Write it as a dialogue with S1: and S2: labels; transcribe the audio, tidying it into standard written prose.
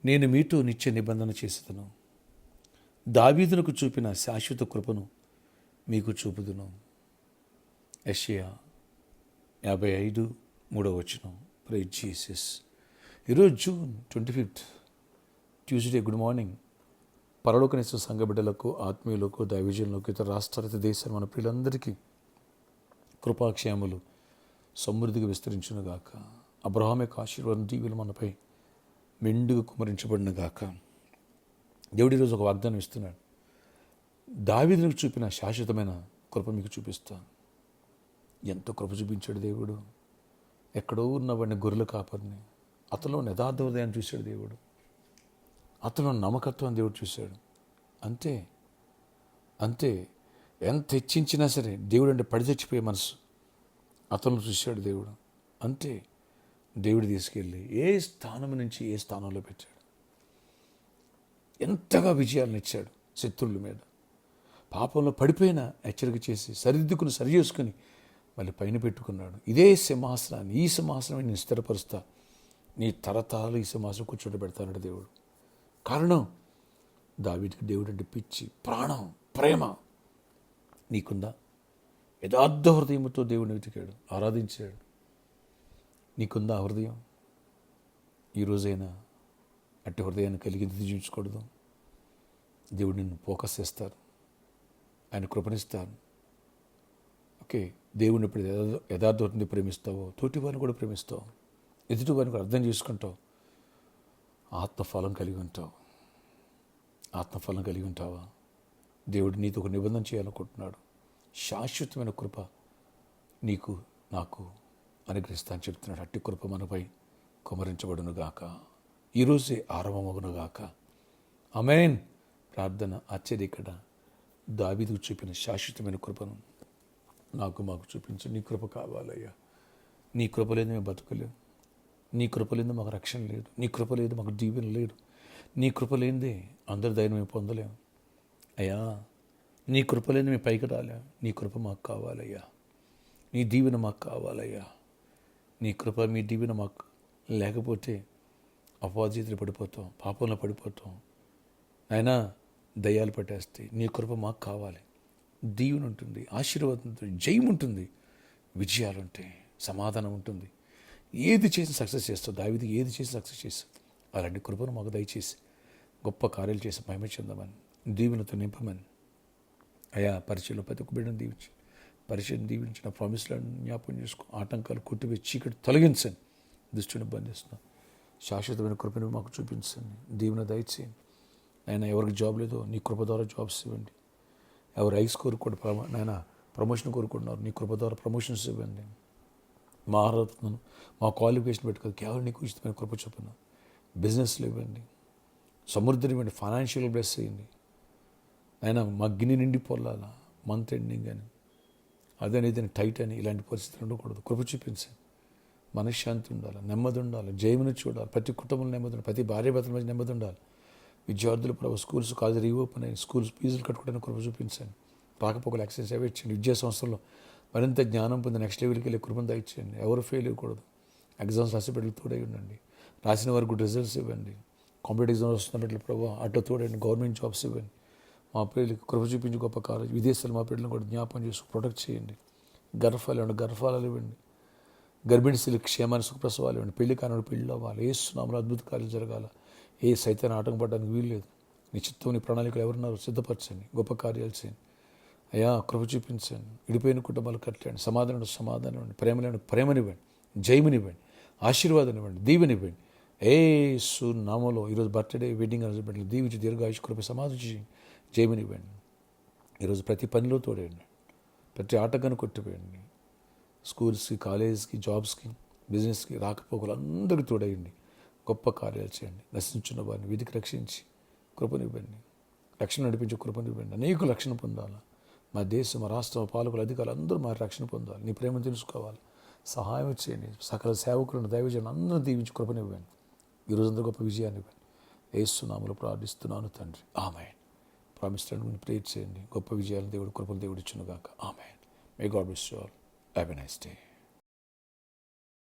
S1: నేను మీతో నిత్య నిబంధన చేసేదను, దావీదునకు చూపిన శాశ్వత కృపను మీకు చూపుదును. యెషయా 55:3. Praise Jesus. ఈరోజు జూన్ 25, ట్యూస్డే. Good morning. పరలోకనిస్తున్న సంఘ బిడ్డలకు, ఆత్మీయులకు, దైవజనులకు, ఇతర రాష్ట్రాల, దేశాలు, మన ప్రియులందరికీ కృపాక్షేమములు సమృద్ధిగా విస్తరించునుగాక. అబ్రహాం యొక్క ఆశీర్వాదం, దీవెనలు మనపై మెండుగా కుమరించబడిన గాక. దేవుడు ఈరోజు ఒక వాగ్దానం ఇస్తున్నాడు. దావీదుకు చూపిన శాశ్వతమైన కృప మీకు చూపిస్తాను. ఎంతో కృప చూపించాడు దేవుడు. ఎక్కడో ఉన్నవాడిని, గొర్రెల కాపరిని, అతనిలో యథార్థ హృదయాన్ని చూశాడు దేవుడు. అతను నమ్మకత్వాన్ని దేవుడు చూశాడు. అంతే అంతే. ఎంత హెచ్చించినా సరే దేవుడు అంటే పడి చచ్చిపోయే మనసు అతను చూశాడు దేవుడు. అంతే. దేవుడు తీసుకెళ్ళి ఏ స్థానం నుంచి ఏ స్థానంలో పెట్టాడు. ఎంతగా విజయాలను ఇచ్చాడు శత్రువుల మీద. పాపంలో పడిపోయిన హెచ్చరిక చేసి సరిదిద్దుకుని సరి చేసుకుని మళ్ళీ పైన పెట్టుకున్నాడు. ఇదే సింహాసనాన్ని, ఈ సింహాసనం నేను స్థిరపరుస్తా, నీ తరతరాలు ఈ సింహాసనం కూర్చోబెడతాడు దేవుడు. కారణం, దావీదుకి దేవుడు అంటే పిచ్చి, ప్రాణం, ప్రేమ. నీకుందా? యథార్థ హృదయంతో దేవుడిని వెతికాడు, ఆరాధించాడు. నీకుందా హృదయం? ఈరోజైనా అట్టి హృదయాన్ని కలిగి దిద్దించకూడదు. దేవుడు నిన్ను ఫోకస్ చేస్తారు, ఆయన కృపణిస్తారు. ఓకే, దేవుడిని ఎప్పుడు యథార్థ హృదయంతో ప్రేమిస్తావో తోటి వారిని కూడా ప్రేమిస్తావు, ఎదుటి వారిని కూడా అర్థం చేసుకుంటావు, ఆత్మఫలం కలిగి ఉంటావు. ఆత్మఫలం కలిగి ఉంటావా? దేవుడు నీతో ఒక నిబంధన చేయాలనుకుంటున్నాడు. శాశ్వతమైన కృప నీకు నాకు అనుగ్రహిస్తా అని చెప్తున్నాడు. అట్టి కృప మనపై కుమరించబడునుగాక. ఈరోజే ఆరంభమగునుగాక. ఆమేన్. ప్రార్థన. ఆశ్చర్య ఇక్కడ దావీదుకు చూపిన శాశ్వతమైన కృపను నాకు మాకు చూపించు. నీ కృప కావాలయ్యా. నీ కృప లేదు మేము బతకలేము. నీ కృప లేదు మాకు రక్షణ లేదు. నీ కృప లేదు మాకు దీవెన లేదు. నీ కృప లేనిదే అందరి దయను మేము పొందలేము అయ్యా. నీ కృప లేని మేము పైకి రాలేము. నీ కృప మాకు కావాలయ్యా. నీ దీవెన మాకు కావాలయ్యా. నీ కృప, మీ దీవెన మాకు లేకపోతే అపవాదితులు పడిపోతాం, పాపంలో పడిపోతాం. అయినా దయ్యాలు పట్టేస్తాయి. నీ కృప మాకు కావాలి. దీవెన ఉంటుంది, ఆశీర్వాదం ఉంటుంది, జయం ఉంటుంది, విజయాలు ఉంటాయి, సమాధానం ఉంటుంది. ఏది చేసి సక్సెస్ చేస్తావు. దావీదు ఏది చేసి సక్సెస్ చేస్తావు. అలాంటి కృపను మాకు దయచేసి గొప్ప కార్యాలు చేసి మహిమ చెందమని, దీవెనతో నింపమని అయా. పరిచయంలో ప్రతి ఒక్క బిడ్డను దీవించి, పరిచయం దీవించిన ప్రామిస్లను జ్ఞాపకం చేసుకో. ఆటంకాలు కొట్టివే చీకటి తొలగించండి. దుష్టుని బంధిస్తున్నాం. శాశ్వతమైన కృపను మాకు చూపించండి. దీవెన దయచేయండి. అయినా ఎవరికి జాబ్ లేదో నీ కృప ద్వారా జాబ్స్ ఇవ్వండి. ఎవరు ఐస్ కోరుకోండి, నాయన ప్రమోషన్ కోరుకుంటున్నారు, నీ కృప ద్వారా ప్రమోషన్స్ ఇవ్వండి. మా అర్హతను, మా క్వాలిఫికేషన్ పెట్టుకోదు, కేవలం నీకు ఉచితమైన కృప చొప్పున బిజినెస్లు ఇవ్వండి, సమృద్ధిని ఇవ్వండి, ఫైనాన్షియల్ బ్లెస్ చేయండి. అయినా మా గిన్నె నిండి పొల్లాలా, మంత్ ఎండింగ్ అని అదని ఇదని టైట్ అని ఇలాంటి పరిస్థితులు ఉండకూడదు. కృప చూపించండి. మనశ్శాంతి ఉండాలి, నెమ్మది ఉండాలి, జయమును చూడాలి. ప్రతి కుటుంబంలో నెమ్మది ఉండాలి, ప్రతి భార్య భర్తల మధ్య నెమ్మది ఉండాలి. విద్యార్థులు ప్రభు స్కూల్స్ కాలేజ్ రీఓపెన్ అయ్యి స్కూల్స్ ఫీజులు కట్టుకోవడానికి కృప చూపించండి. రాకపోకలు యాక్సెస్ అవి ఇచ్చేయండి. విద్యా సంస్థల్లో మరింత జ్ఞానం పొంది నెక్స్ట్ లెవెల్కి వెళ్ళి కృపను దయచేయండి. ఎవరు ఫెయిల్ అవ్వకూడదు. ఎగ్జామ్స్ రాసే బిడ్డలు తోడై ఉండండి. రాసిన వారికి గుడ్ రిజల్ట్స్ ఇవ్వండి. కాంపిటేటివ్ ఎగ్జామ్స్ వస్తున్న బిడ్డలు ప్రభు అటు తోడండి. గవర్నమెంట్ జాబ్స్ ఇవ్వండి. మా పిల్లలకి కృప చూపించి గొప్ప కాలేజ్ విదేశాలు మా పిల్లలను కూడా జ్ఞాపకం చేసి ప్రొటెక్ట్ చేయండి. గర్భఫలాలు ఇవ్వండి. గర్భిణీ స్త్రీలకు క్షేమాన్ని సుఖప్రసవాలు ఇవ్వండి. పెళ్లి కాని పెళ్ళి అవ్వాలి. ఏ సునామలో అద్భుత కార్యాలు జరగాల. ఏ సైతాన్ని ఆటంకపడడానికి వీల్లేదు. నీ చిత్తం, నీ ప్రణాళికలు ఎవరున్నారో సిద్ధపరచండి. గొప్ప కార్యాలు చేయండి అయ్యా. కృప చూపించండి. విడిపోయిన కుటుంబాలు కట్టండి. సమాధానం ఇవ్వండి. ప్రేమనివ్వండి. జయమునివ్వండి. ఆశీర్వాదం ఇవ్వండి. దీవెనివ్వండి. యేసు నామములో ఈరోజు బర్త్డే, వెడ్డింగ్ అరేంజ్మెంట్లు దీవించి దీర్ఘాయుష్ కృప సమాధించి జయమునివ్వండి. ఈరోజు ప్రతి పనిలో తోడేయండి. ప్రతి ఆటగాను కొట్టిపోయండి. స్కూల్స్కి, కాలేజెస్కి, జాబ్స్కి, బిజినెస్కి, రాకపోకలు అందరికీ తోడేయండి. గొప్ప కార్యాలు చేయండి. నశించున్న వారిని వీధికి రక్షించి కృపనివ్వండి. రక్షణ నడిపించే కృపనివ్వండి. అనేక రక్షణ పొందాలి. మా దేశం, మా రాష్ట్రం, పాలకులు, అధికారులు అందరూ మా రక్షణ పొందాలి. నీ ప్రేమను తెలుసుకోవాలి. సహాయం చేయండి. సకల సేవకులను, దైవజనులను అందరూ దీవించి కృపనివ్వండి. ఈరోజంతా గొప్ప విజయాన్ని ఇవ్వండి. యేసు నామములో ప్రార్థిస్తున్నాను తండ్రి. ఆమేన్. ప్రామిస్లను ప్రేర్ చేయండి. గొప్ప విజయాలను దేవుడు, కృపను దేవుడు ఇచ్చునుగాక. ఆమేన్. May God bless you all. Have a nice day.